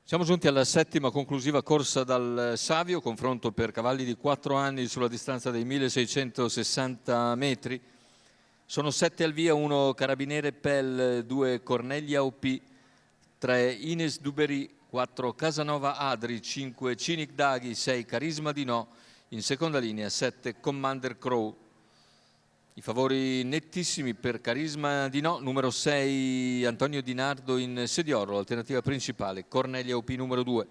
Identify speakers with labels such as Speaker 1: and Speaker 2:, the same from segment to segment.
Speaker 1: Siamo giunti alla settima conclusiva corsa dal Savio, confronto per cavalli di 4 anni sulla distanza dei 1660 metri. Sono 7 al via, 1 Carabiniere Pell, 2 Cornelia OP, 3 Ines Duberì, 4 Casanova Adri, 5 Cinic Daghi, 6 Carisma di No, in seconda linea 7 Commander Crow. I favori nettissimi per Carisma di No, numero 6 Antonio Di Nardo in Sedioro, l'alternativa principale Cornelia OP numero 2.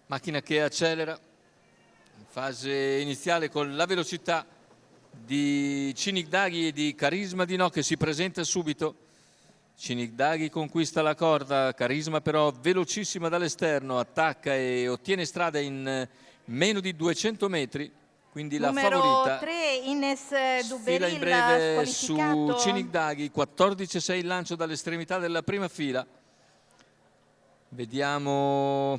Speaker 1: Macchina che accelera in fase iniziale con la velocità di Cinic Daghi e di Carisma di No che si presenta subito. Cinic Daghi conquista la corda, Carisma però velocissima dall'esterno, attacca e ottiene strada in meno di 200 metri, quindi la favorita.
Speaker 2: Numero 3 Ines
Speaker 1: Sfila in
Speaker 2: Duberì
Speaker 1: breve su
Speaker 2: squalificato.
Speaker 1: Cinic Daghi, 14-6 il lancio dall'estremità della prima fila. Vediamo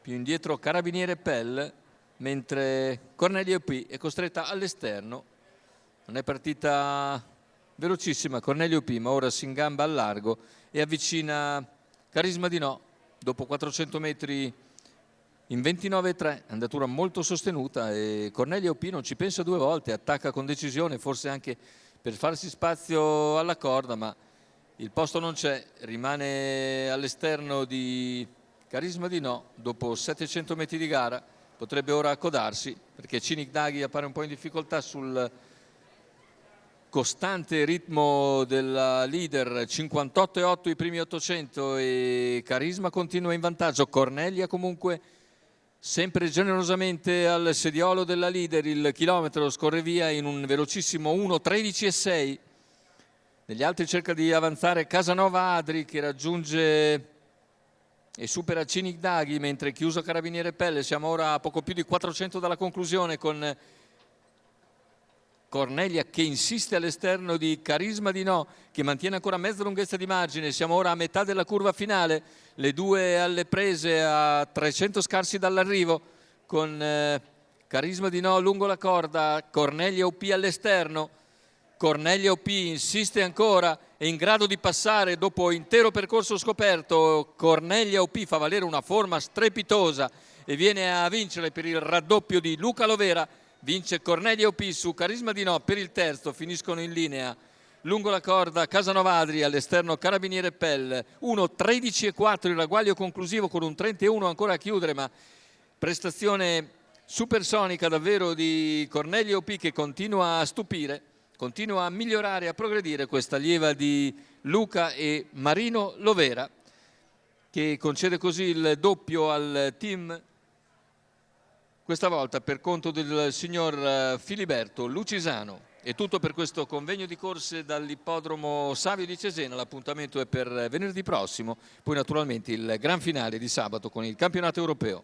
Speaker 1: più indietro Carabiniere Pell, mentre Cornelia OP è costretta all'esterno. Non è partita velocissima Cornelia OP, ma ora si ingamba al largo e avvicina Carisma di No dopo 400 metri in 29,3, andatura molto sostenuta, e Cornelia OP non ci pensa due volte, attacca con decisione, forse anche per farsi spazio alla corda, ma il posto non c'è, rimane all'esterno di Carisma di No dopo 700 metri di gara. Potrebbe ora accodarsi perché Cinic Daghi appare un po' in difficoltà sul costante ritmo della leader, 58,8 i primi 800, e Carisma continua in vantaggio. Cornelia comunque sempre generosamente al sediolo della leader, il chilometro scorre via in un velocissimo 1:13,6. Negli altri cerca di avanzare Casanova Adri che raggiunge e supera Cinic Daghi, mentre chiuso Carabiniere Pelle. Siamo ora a poco più di 400 dalla conclusione, con Cornelia che insiste all'esterno di Carisma di No, che mantiene ancora mezza lunghezza di margine. Siamo ora a metà della curva finale, le due alle prese a 300 scarsi dall'arrivo, con Carisma di No lungo la corda, Cornelia OP all'esterno. Cornelia OP insiste ancora, è in grado di passare dopo intero percorso scoperto. Cornelia OP fa valere una forma strepitosa e viene a vincere per il raddoppio di Luca Lovera. Vince Cornelia OP su Carisma di No per il terzo. Finiscono in linea lungo la corda Casanova Adri, all'esterno Carabiniere Pell. 1:13,4 il ragguaglio conclusivo, con un 31 ancora a chiudere, ma prestazione supersonica davvero di Cornelia OP, che continua a stupire, continua a migliorare, a progredire, questa allieva di Luca e Marino Lovera, che concede così il doppio al team, questa volta per conto del signor Filiberto Lucisano. È tutto per questo convegno di corse dall'ippodromo Savio di Cesena. L'appuntamento è per venerdì prossimo, poi naturalmente il gran finale di sabato con il campionato europeo.